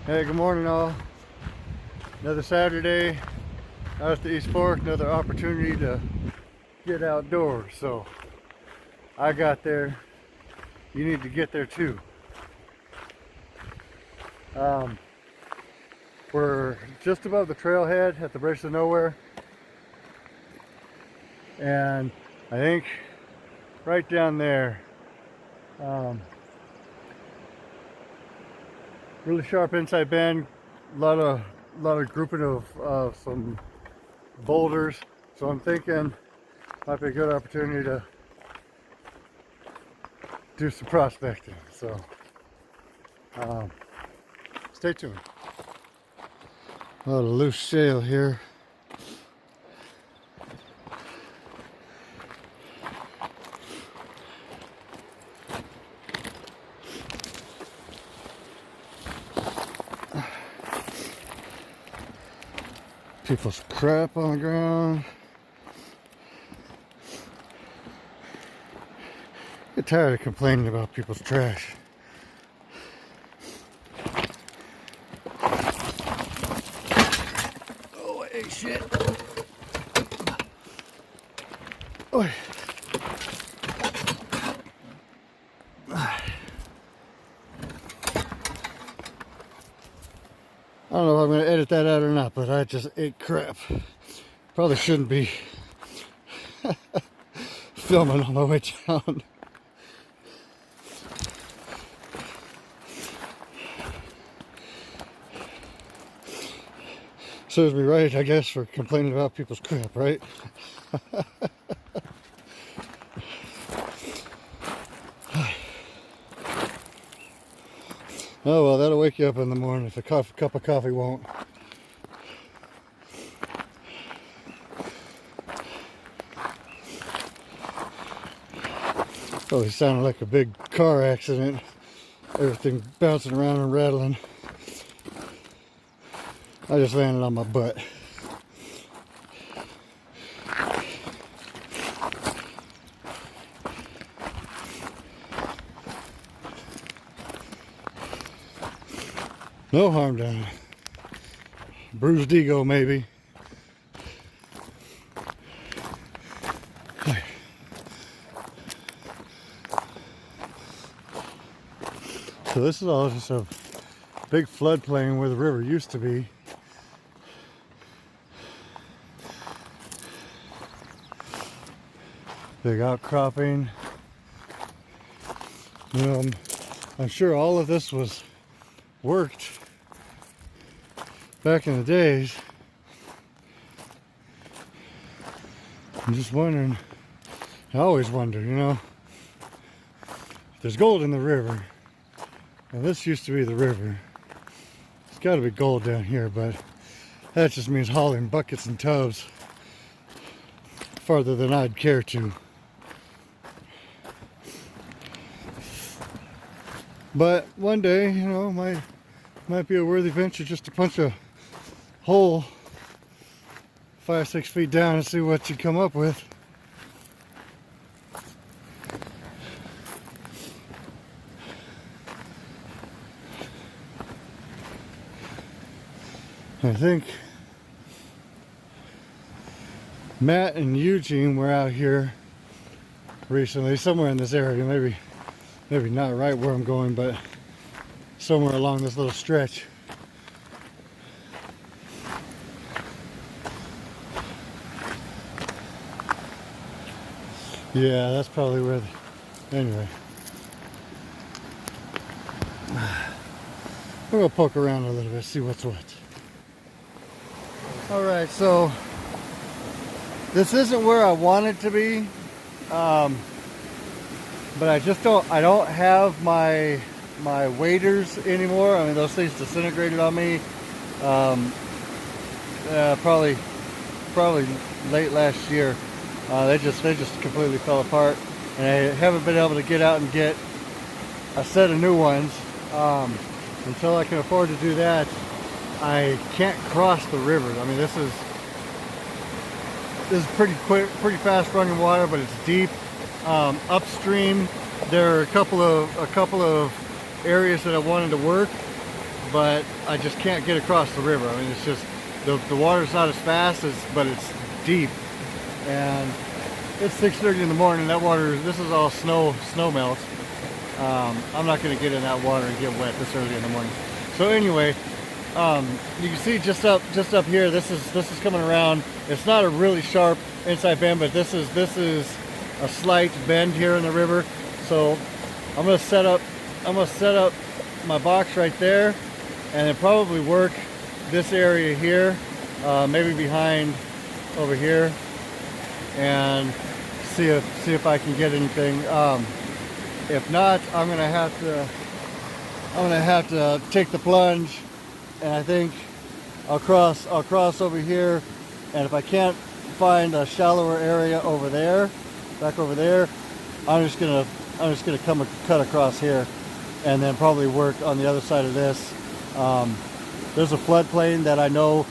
Hey, good morning all. Another Saturday out at the East Fork, another opportunity to get outdoors. So I got there, you need to get there too. We're just above the trailhead at the Bridge to Nowhere, and I think right down there, really sharp inside bend, a lot of grouping of some boulders. So I'm thinking might be a good opportunity to do some prospecting. So stay tuned. A lot of loose shale here. People's crap on the ground. Get tired of complaining about people's trash. Oh, hey, shit. Oh. I don't know if I'm going to edit that out or not, but I just ate crap. Probably shouldn't be filming on my way down. Serves me right, I guess, for complaining about people's crap, right? Oh well, that'll wake you up in the morning if a cup of coffee won't. Oh, it sounded like a big car accident. Everything bouncing around and rattling. I just landed on my butt. No harm done. Bruised ego, maybe. So this is all just a big floodplain where the river used to be. Big outcropping. I'm sure all of this was worked back in the days. I'm just wondering, I always wonder, if there's gold in the river, and this used to be the river, there's got to be gold down here, but that just means hauling buckets and tubs farther than I'd care to. But one day, might be a worthy venture just to punch a hole 5-6 feet down and see what you come up with. I think Matt and Eugene were out here recently, somewhere in this area, maybe not right where I'm going, but somewhere along this little stretch. Yeah, that's probably where anyway. We're gonna poke around a little bit, see what's what. Alright, so this isn't where I want it to be. But I don't have my waders anymore. I mean, those things disintegrated on me probably late last year. They just completely fell apart, and I haven't been able to get out and get a set of new ones. Until I can afford to do that, I can't cross the river. I mean, this is pretty quick, pretty fast running water, but it's deep. Upstream, there are a couple of areas that I wanted to work but I just can't get across the river. I mean, it's just the water's not as fast but it's deep, and it's 6:30 in the morning. That water, this is all snow melt. I'm not going to get in that water and get wet this early in the morning. So anyway, you can see just up here, this is coming around. It's not a really sharp inside bend, but this is a slight bend here in the river. So I'm going to set up my box right there, and then probably work this area here, maybe behind over here, and see if I can get anything. If not, I'm gonna have to take the plunge, and I think I'll cross over here, and if I can't find a shallower area over there, back over there, I'm just gonna cut across here, and then probably work on the other side of this. There's a floodplain that I know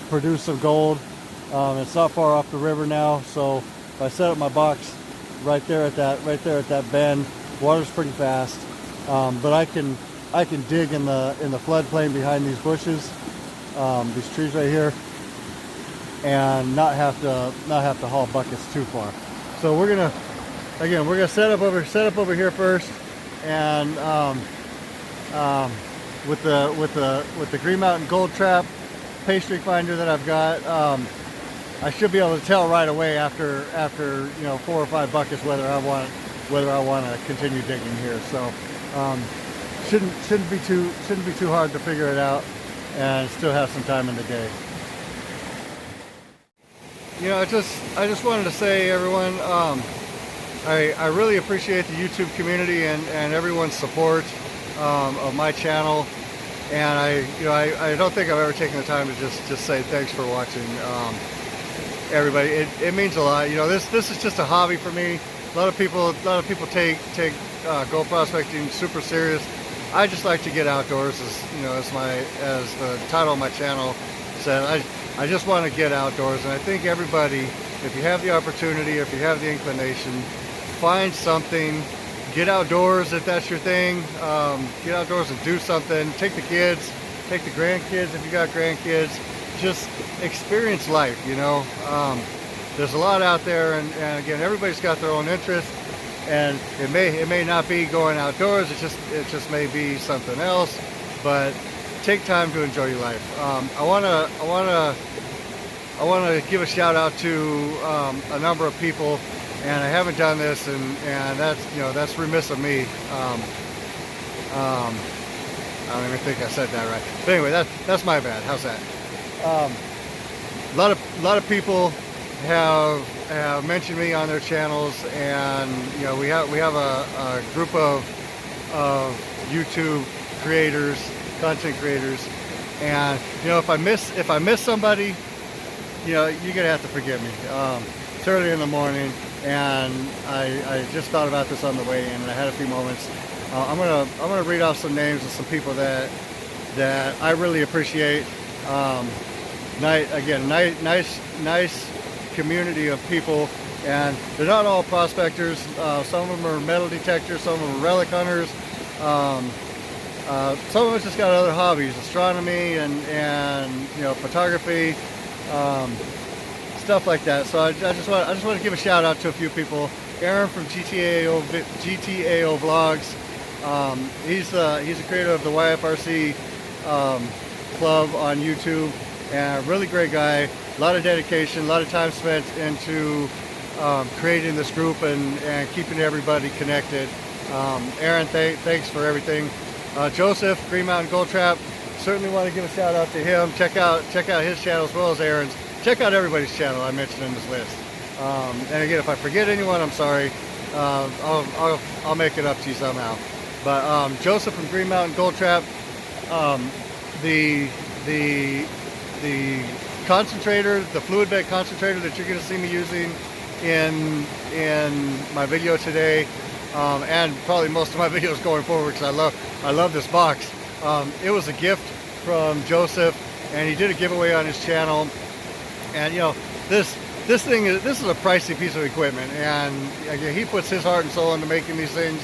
produced some gold. It's not far off the river now, so if I set up my box right there at that bend, water's pretty fast, but I can dig in the floodplain behind these bushes, these trees right here, and not have to haul buckets too far. So we're gonna set up over here first, and with the Green Mountain Gold Trap pastry finder that I've got, I should be able to tell right away after 4 or 5 buckets whether I want to continue digging here. So shouldn't be too hard to figure it out, and still have some time in the day. I just wanted to say, everyone, I really appreciate the YouTube community and everyone's support of my channel, and I don't think I've ever taken the time to just say thanks for watching. Everybody, it means a lot. This is just a hobby for me. A lot of people take gold prospecting super serious. I just like to get outdoors, as the title of my channel said. I just want to get outdoors, and I think everybody, if you have the opportunity, if you have the inclination, find something, get outdoors if that's your thing. Get outdoors and do something. Take the kids, take the grandkids if you got grandkids. Just experience life. There's a lot out there, and again, everybody's got their own interests, and it may not be going outdoors. It just may be something else. But take time to enjoy your life. I want to give a shout out to a number of people, and I haven't done this, and that's remiss of me. I don't even think I said that right. But anyway, that's my bad. How's that? A lot of people have mentioned me on their channels, and we have a group of YouTube creators, content creators, and if I miss somebody, you're gonna have to forgive me. It's early in the morning, and I just thought about this on the way in, and I had a few moments. I'm gonna read off some names of some people that I really appreciate. Nice community of people, and they're not all prospectors. Some of them are metal detectors, some of them are relic hunters. Some of us just got other hobbies, astronomy and photography, stuff like that. So I just want to give a shout out to a few people. Aaron from GTAO Vlogs. He's a creator of the YFRC club on YouTube, and a really great guy. A lot of dedication, a lot of time spent into creating this group and keeping everybody connected. Aaron, thanks for everything. Joseph, Green Mountain Gold Trap, certainly want to give a shout out to him. Check out his channel as well as Aaron's. Check out everybody's channel I mentioned in this list. And again, if I forget anyone, I'm sorry. I'll make it up to you somehow. But Joseph from Green Mountain Gold Trap, the concentrator, the fluid bed concentrator that you're going to see me using in my video today, and probably most of my videos going forward, because I love this box. It was a gift from Joseph, and he did a giveaway on his channel. And this is a pricey piece of equipment, and again, he puts his heart and soul into making these things.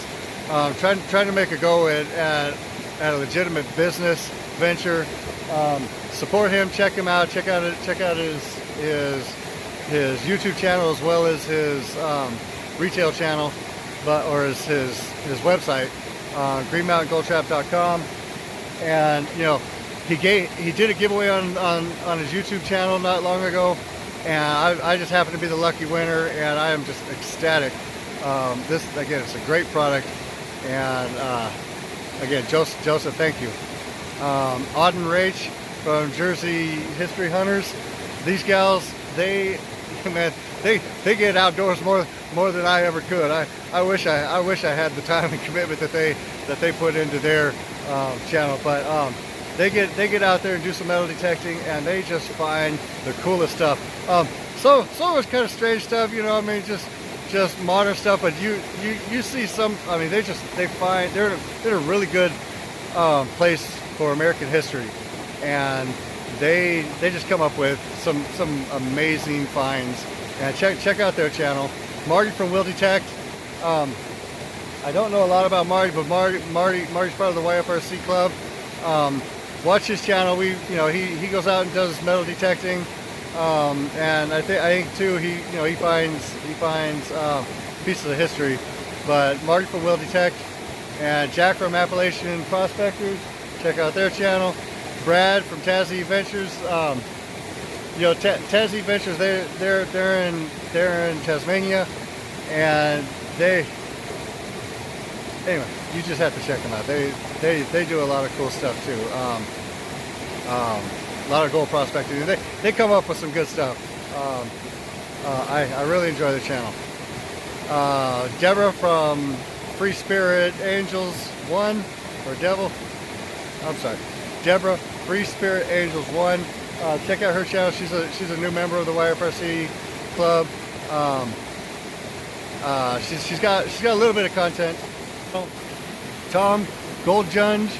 Trying to make a go at at a legitimate business venture. Support him, check him out, check out his YouTube channel as well as his retail channel, or his website, greenmountaingoldtrap.com. And you know, he did a giveaway on his YouTube channel not long ago, and I just happened to be the lucky winner, and I am just ecstatic. This, again, it's a great product, and again, Joseph, thank you. Auden Rach from Jersey History Hunters. These gals, they get outdoors more than I ever could. I wish I had the time and commitment that they put into their channel, but they get out there and do some metal detecting, and they just find the coolest stuff. So much kind of strange stuff, you know. I mean, just modern stuff, but you see some. I mean, they're in a really good place for American history, and they just come up with some amazing finds. And check out their channel. Marty from Will Detect. I don't know a lot about Marty, but Marty's part of the YFRC club. Watch his channel. He goes out and does metal detecting, and I think too he finds pieces of history. But Marty from Will Detect and Jack from Appalachian Prospectors, check out their channel. Brad from Tassie Ventures. Tassie Ventures, they're in Tasmania, and anyway, you just have to check them out. They do a lot of cool stuff too. A lot of gold prospecting. They come up with some good stuff. I really enjoy the channel. Deborah from Free Spirit Angels 1, or Devil. I'm sorry, Deborah, Free Spirit Angels 1. Check out her channel. She's a new member of the YFRC club. She's got a little bit of content. Tom Goldjunge.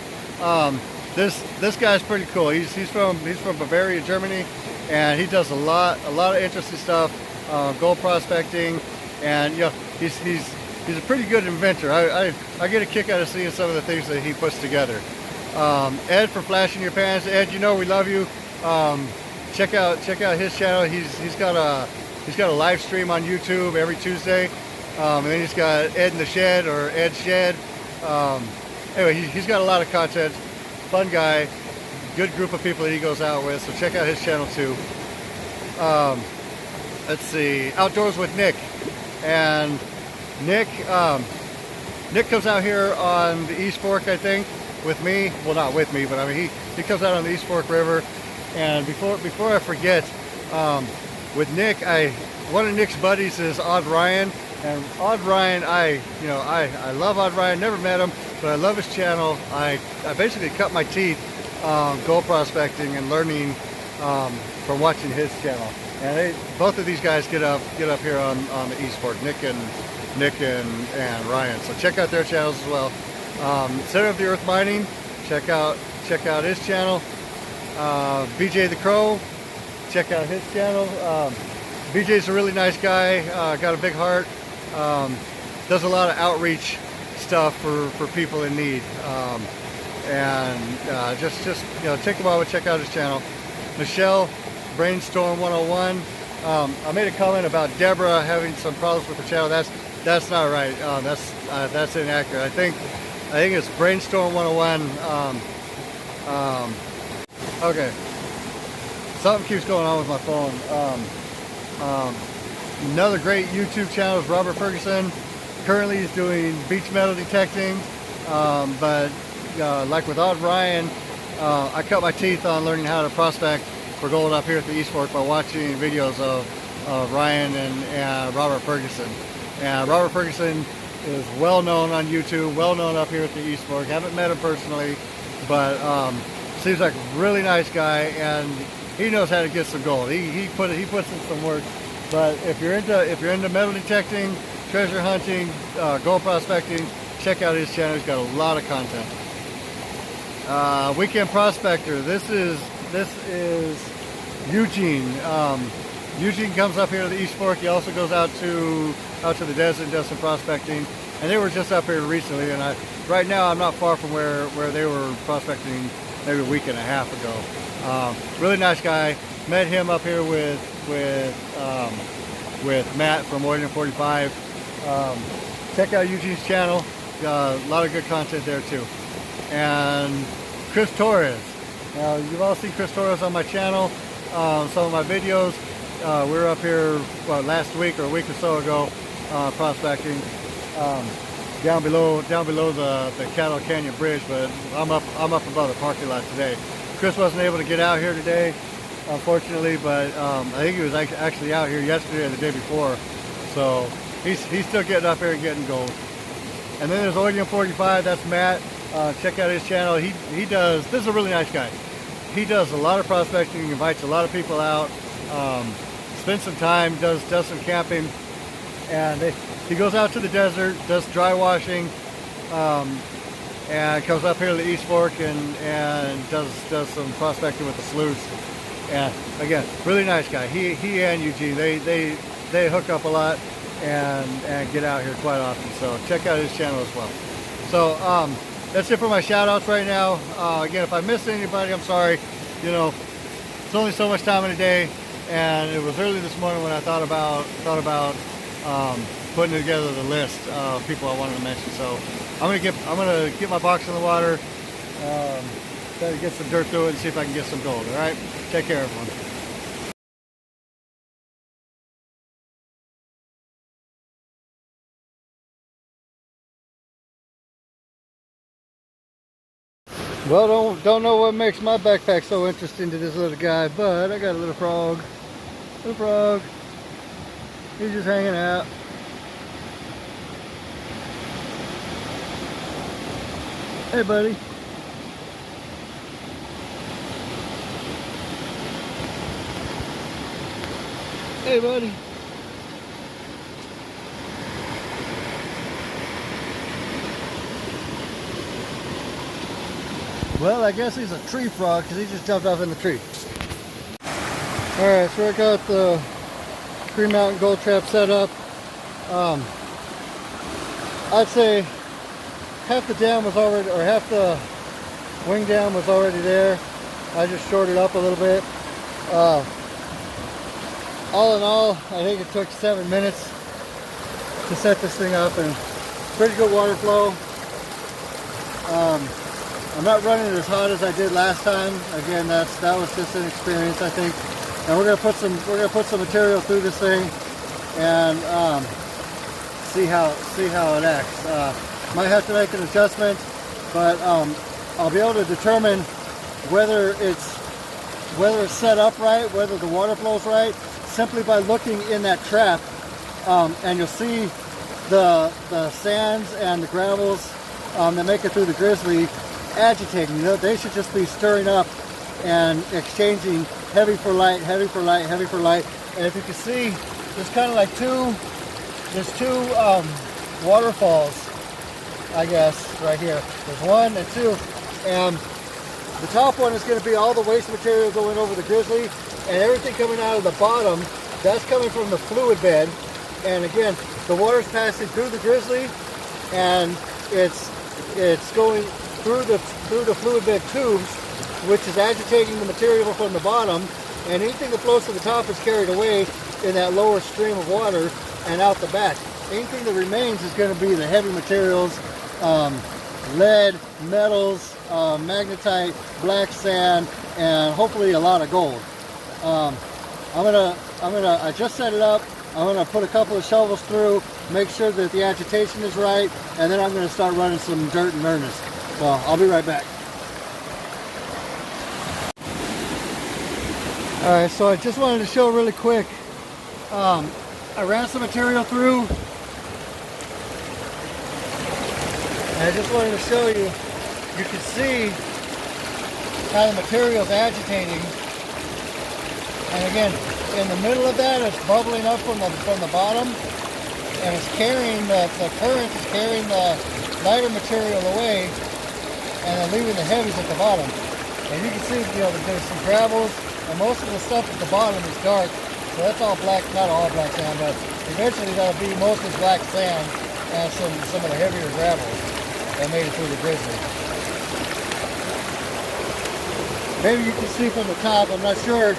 This guy's pretty cool. He's from Bavaria, Germany, and he does a lot of interesting stuff, gold prospecting, and he's a pretty good inventor. I get a kick out of seeing some of the things that he puts together. Ed from Flash in Your Pants. Ed, we love you. Check out his channel. He's got a live stream on YouTube every Tuesday, and then he's got Ed in the Shed, or Ed Shed. Anyway, he's got a lot of content. Fun guy, good group of people that he goes out with. So check out his channel too. Let's see, Outdoors with Nick, and Nick comes out here on the East Fork, I think, with me. Well, not with me, but I mean he comes out on the East Fork River. And before I forget, with Nick, one of Nick's buddies is Odd Ryan, and Odd Ryan, I love Odd Ryan. Never met him, but I love his channel. I basically cut my teeth gold prospecting and learning from watching his channel. And both of these guys get up here on the East Fork, Nick and Ryan. So check out their channels as well. Center of the Earth Mining, check out his channel. BJ the Crow, check out his channel. BJ's a really nice guy, got a big heart, does a lot of outreach stuff for people in need, and just take a while to check out his channel. Michelle, Brainstorm 101. I made a comment about Deborah having some problems with the channel. That's not right. That's inaccurate. I think it's Brainstorm 101. Okay, something keeps going on with my phone. Another great YouTube channel is Robert Ferguson. Currently he's doing beach metal detecting, but like with Odd Ryan, I cut my teeth on learning how to prospect for gold up here at the East Fork by watching videos of Ryan and Robert Ferguson. And Robert Ferguson is well known on YouTube, well known up here at the East Fork. Haven't met him personally, but seems like a really nice guy, and he knows how to get some gold. He puts in some work. But if you're into metal detecting, treasure hunting, gold prospecting, check out his channel. He's got a lot of content. Weekend Prospector. This is Eugene. Eugene comes up here to the East Fork. He also goes out to out to the desert and does some prospecting. And they were just up here recently, and right now I'm not far from where they were prospecting maybe a week and a half ago. Really nice guy. Met him up here with Matt from Oregon 45. Check out Eugene's channel. A lot of good content there too. And Chris Torres. Now you've all seen Chris Torres on my channel, some of my videos. We were up here last week or a week or so ago prospecting down below the Cattle Canyon Bridge, but I'm up above the parking lot today. Chris wasn't able to get out here today, unfortunately, but I think he was actually out here yesterday or the day before, so he's still getting up here and getting gold. And then there's Oregon 45. That's Matt. Check out his channel. He does. This is a really nice guy. He does a lot of prospecting. He invites a lot of people out. Spends some time. Does some camping, and he goes out to the desert. Does dry washing, and comes up here to the East Fork and does some prospecting with the sleuths. And again, really nice guy. He and Eugene, they hook up a lot and get out here quite often. So check out his channel as well. So that's it for my shout outs right now. Again, if I missed anybody, I'm sorry. You know, it's only so much time in a day, and it was early this morning when I thought about putting together the list of people I wanted to mention. So I'm gonna get my box in the water, try to get some dirt through it and see if I can get some gold. All right, take care, everyone. Well, don't know what makes my backpack so interesting to this little guy, but I got a little frog. Little frog. He's just hanging out. Hey, buddy. Hey, buddy. Well, I guess he's a tree frog because he just jumped off in the tree. Alright, so I got the Green Mountain Gold Trap set up. I'd say half the dam was already, or half the wing dam was already there. I just shorted up a little bit. All in all, I think it took 7 minutes to set this thing up, and pretty good water flow. I'm not running it as hot as I did last time. Again, that was just an experience, I think. And we're gonna put some material through this thing and see how it acts. Might have to make an adjustment, but I'll be able to determine whether it's set up right, whether the water flows right, simply by looking in that trap. And you'll see the sands and the gravels that make it through the grizzly agitating. You know, they should just be stirring up and exchanging heavy for light, heavy for light, heavy for light. And if you can see, there's kind of like two waterfalls, I guess, right here. There's one and two, and the top one is going to be all the waste material going over the grizzly, and everything coming out of the bottom, that's coming from the fluid bed. And again, the water's passing through the grizzly, and it's going through the fluid bed tubes, which is agitating the material from the bottom, and anything that floats to the top is carried away in that lower stream of water and out the back. Anything that remains is going to be the heavy materials, lead, metals, magnetite, black sand, and hopefully a lot of gold. I just set it up. I'm gonna put a couple of shovels through, make sure that the agitation is right, and then I'm gonna start running some dirt in earnest. So I'll be right back. Alright, so I just wanted to show really quick. I ran some material through. And I just wanted to show you, you can see how the material is agitating. And again, in the middle of that, it's bubbling up from the bottom, and it's carrying the current is carrying the lighter material away, and then leaving the heavies at the bottom. And you can see, you know, there's some gravels, and most of the stuff at the bottom is dark. So that's all black, not all black sand, but eventually that'll be mostly black sand and some of the heavier gravel that made it through the grizzly. Maybe you can see from the top, I'm not sure.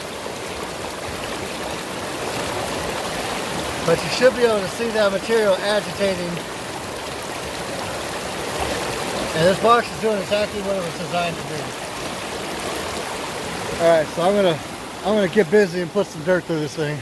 But you should be able to see that material agitating. And this box is doing exactly what it was designed to do. Alright, so I'm gonna get busy and put some dirt through this thing.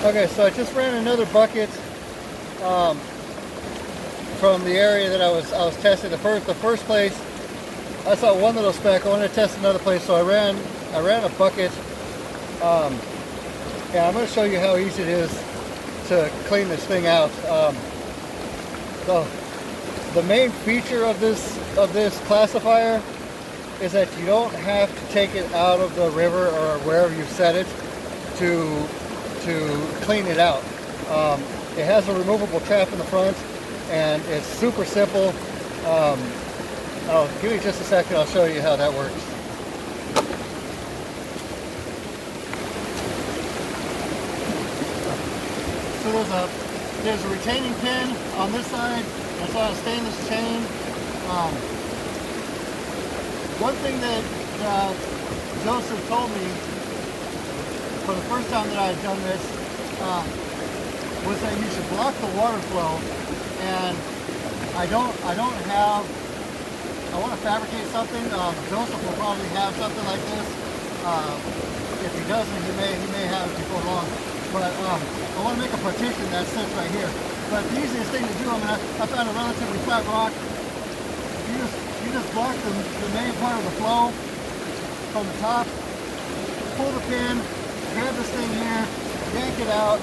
Okay, so I just ran another bucket from the area that I was testing. The first place I saw one little speck. I wanted to test another place, so I ran a bucket. And I'm going to show you how easy it is to clean this thing out. So the main feature of this classifier is that you don't have to take it out of the river or wherever you set it to clean it out. It has a removable trap in the front, and it's super simple. Give me just a second, I'll show you how that works. So there's a retaining pin on this side. It's on a stainless chain. One thing that Joseph told me for the first time that I had done this was that you should block the water flow. And I want to fabricate something. Joseph will probably have something like this. If he doesn't, he may have it before long. But I want to make a partition that sits right here. But the easiest thing to do, I found a relatively flat rock. You just block the main part of the flow from the top, pull the pin, grab this thing here, yank it out,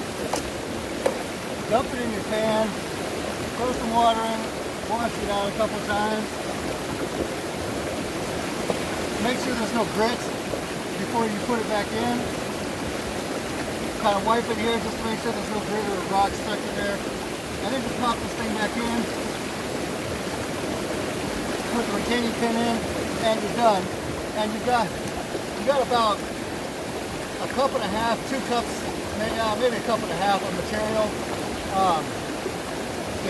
dump it in your pan, throw some water in it, wash it out a couple times. Make sure there's no grit before you put it back in. Kind of wipe it here just to make sure there's no grit or rock stuck in there. And then just pop this thing back in. Put the retaining pin in, and you're done. And you got about a cup and a half, 2 cups, maybe a cup and a half of material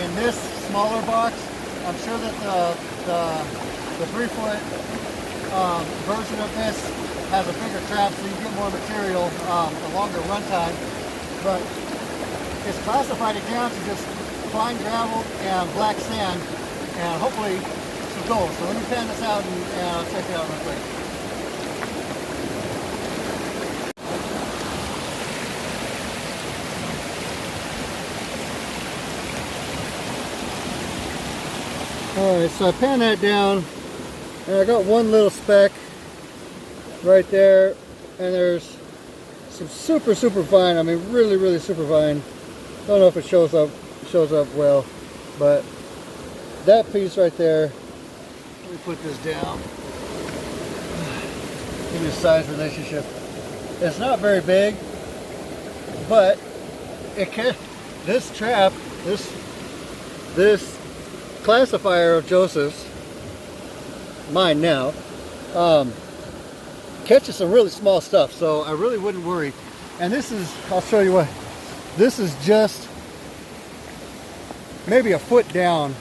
in this smaller box. I'm sure that the 3-foot version of this has a bigger trap, so you get more material, a longer runtime. But it's classified it down to just fine gravel and black sand, and hopefully some gold. So let me pan this out and I'll check it out real quick. Alright, so I pan that down, and I got one little speck right there, and there's some super fine, I mean really super fine. Don't know if it shows up well, but that piece right there, let me put this down, give you a size relationship. It's not very big, but it can, this trap, this classifier of Joseph's, mine now, catches some really small stuff, so I really wouldn't worry. And this is, I'll show you what, this is just maybe a foot down.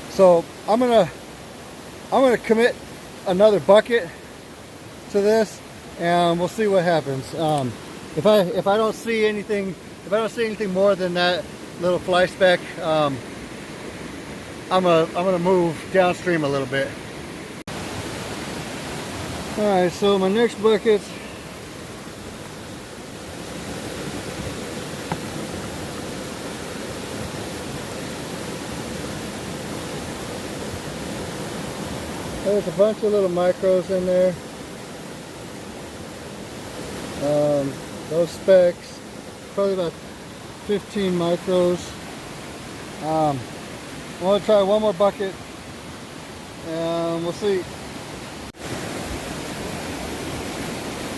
So I'm gonna commit another bucket to this, and we'll see what happens. If I don't see anything more than that little fly speck, I'm gonna move downstream a little bit. All right, so my next bucket, there's a bunch of little micros in there. Those specks, probably about 15 micros. I want to try one more bucket, and we'll see.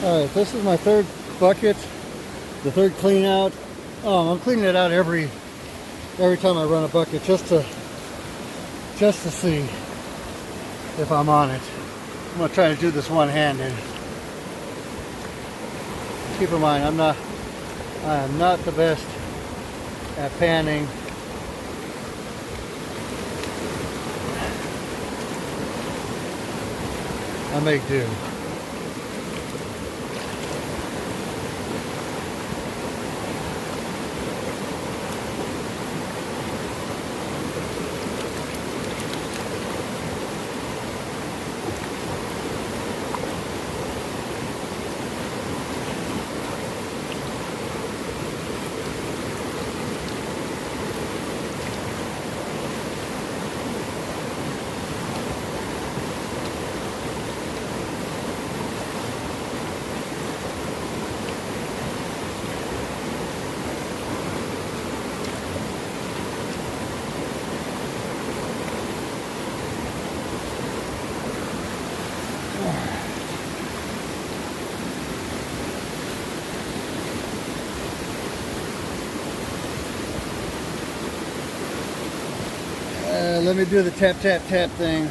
Alright, this is my third bucket, the third clean out. I'm cleaning it out every time I run a bucket, just to see if I'm on it. I'm going to try to do this one-handed. Keep in mind, I am not the best at panning. I make do. Let me do the tap thing.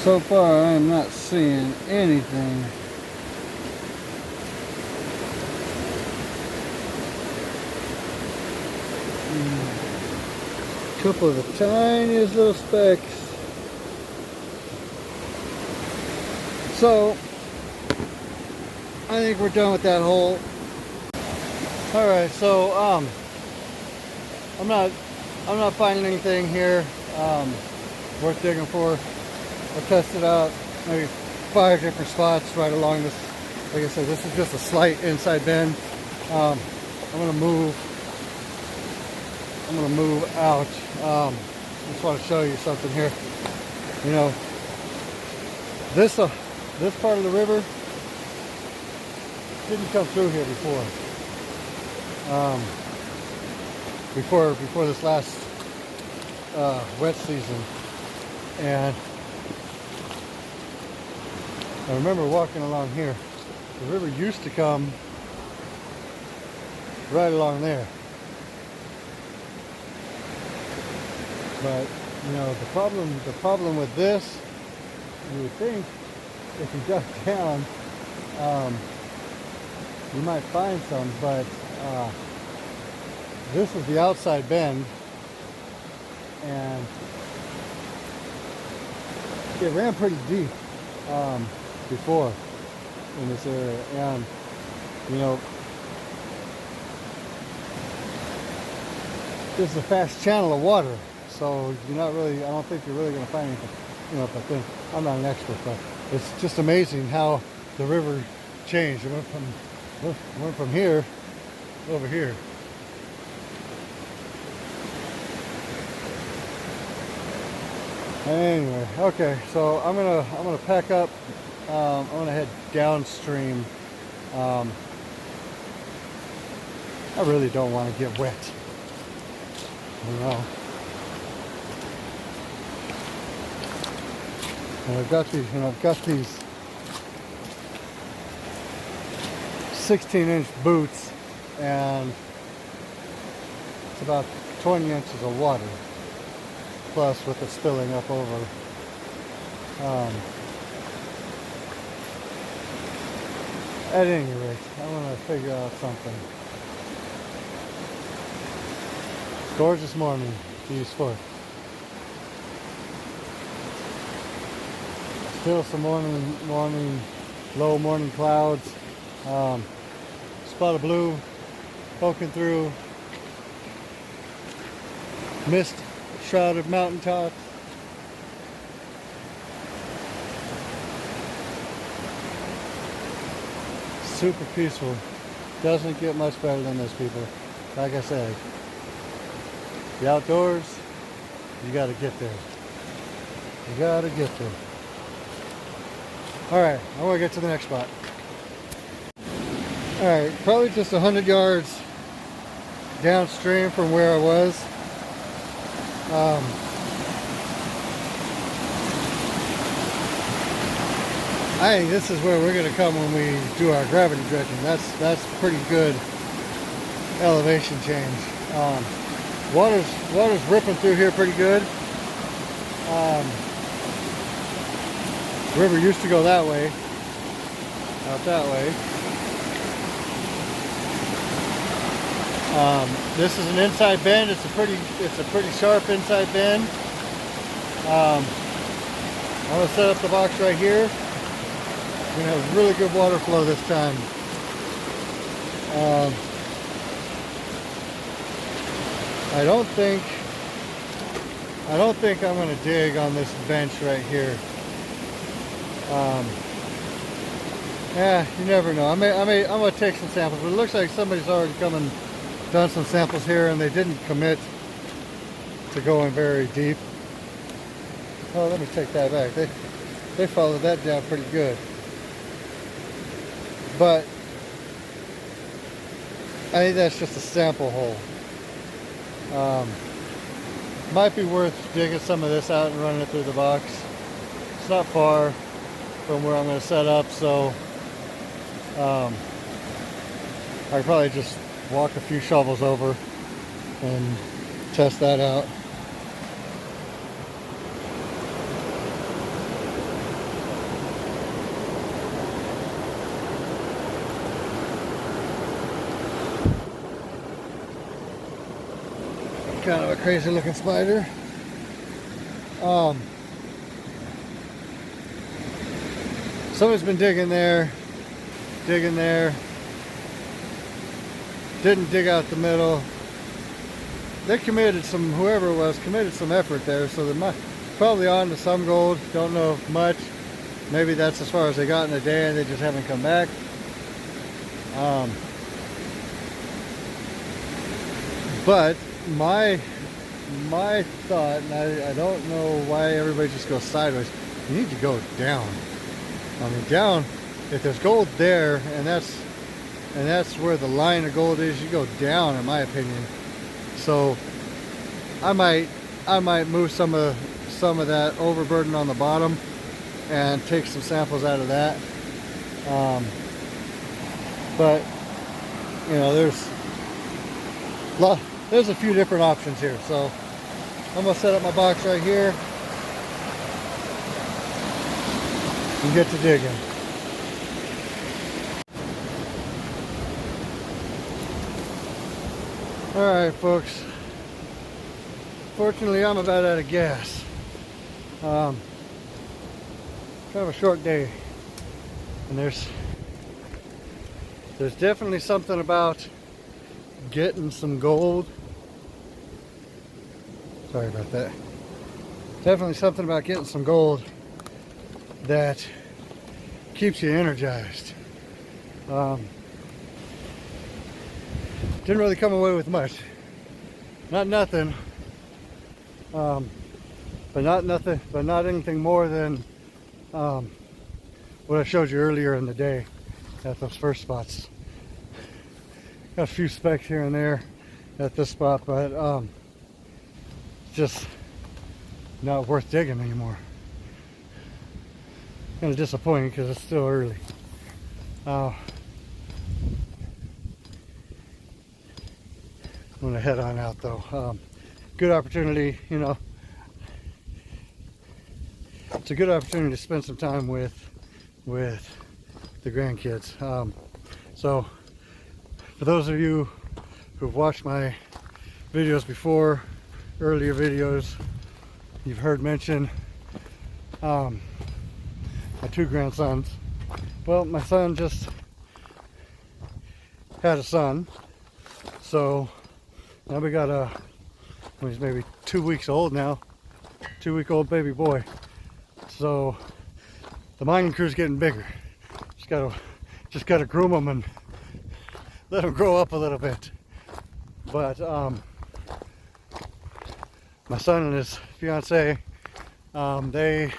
So far, I am not seeing anything. A couple of the tiniest little specks. So, I think we're done with that hole. All right, so I'm not finding anything here worth digging for. I tested out maybe 5 different spots right along this. Like I said, this is just a slight inside bend. I'm gonna move out. Just want to show you something here. You know, this part of the river didn't come through here before. Before this last wet season, and I remember walking along here. The river used to come right along there, but you know the problem with this, you would think if you dug down, you might find some, but this is the outside bend, and it ran pretty deep before in this area, and you know, this is a fast channel of water, so you're not really, I don't think you're really going to find anything, you know, but then I'm not an expert, but it's just amazing how the river changed. It went from here over here. Anyway, okay, so I'm gonna pack up. I'm gonna head downstream. I really don't want to get wet, you know. And I've got these 16-inch boots, and it's about 20 inches of water. Plus with it spilling up over. At any rate, I want to figure out something. Gorgeous morning to use for. Still some low morning clouds. Spot of blue poking through. Mist shrouded mountaintops. Super peaceful. Doesn't get much better than this, people. Like I said, the outdoors, you gotta get there. You gotta get there. Alright, I want to get to the next spot. Alright, probably just 100 yards downstream from where I was. I think this is where we're going to come when we do our gravity dredging. That's pretty good elevation change. Water's ripping through here pretty good. River used to go that way, out that way. This is an inside bend. It's a pretty sharp inside bend. I'm gonna set up the box right here. We're gonna have really good water flow this time. I don't think I'm gonna dig on this bench right here. Yeah, you never know. I'm gonna take some samples, but it looks like somebody's already come and done some samples here, and they didn't commit to going very deep. Oh, let me take that back. They followed that down pretty good. But I think that's just a sample hole. Might be worth digging some of this out and running it through the box. It's not far from where I'm going to set up, so I could probably just walk a few shovels over and test that out. kind of a crazy looking spider. Someone's been digging there. Didn't dig out the middle. They committed some, whoever it was, committed some effort there, so they might probably on to some gold. Don't know much. Maybe that's as far as they got in a day and they just haven't come back. But my thought, and I don't know why everybody just goes sideways. You need to go down. I mean, down. If there's gold there, and that's where the line of gold is, you go down, in my opinion. So I might move some of that overburden on the bottom and take some samples out of that. But you know, there's a few different options here. So I'm gonna set up my box right here and get to digging. Alright folks, fortunately I'm about out of gas. Kind of a short day, and there's definitely something about getting some gold. Sorry about that. Definitely something about getting some gold that keeps you energized. Didn't really come away with much. Not nothing. But not anything more than what I showed you earlier in the day at those first spots. Got a few specks here and there at this spot, but just not worth digging anymore. Kind of disappointing because it's still early. I'm gonna head on out though. Good opportunity, you know. It's a good opportunity to spend some time with the grandkids. So for those of you who've watched my videos before, earlier videos, you've heard mention my two grandsons. Well, my son just had a son, so now we got he's maybe 2 weeks old now, 2-week-old baby boy. So the mining crew's getting bigger. Just gotta groom them and let them grow up a little bit. But my son and his fiance, they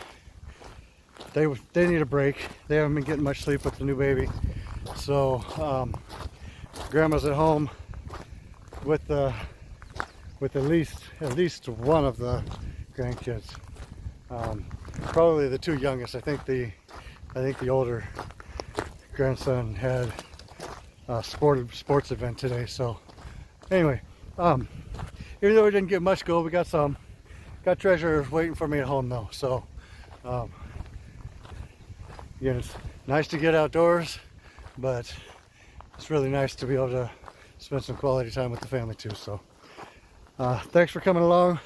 need a break. They haven't been getting much sleep with the new baby. So grandma's at home with at least one of the grandkids. Probably the two youngest. I think the older grandson had a sports event today. So anyway, even though we didn't get much gold, we got some. Got treasure waiting for me at home though. So again, it's nice to get outdoors, but it's really nice to be able to spend some quality time with the family too. So thanks for coming along.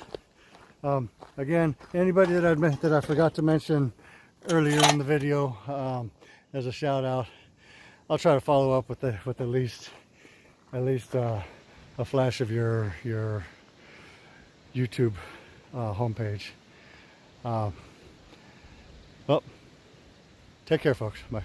Again, anybody that I forgot to mention earlier in the video, as a shout out, I'll try to follow up with at least a flash of your YouTube homepage. Well, take care folks. Bye.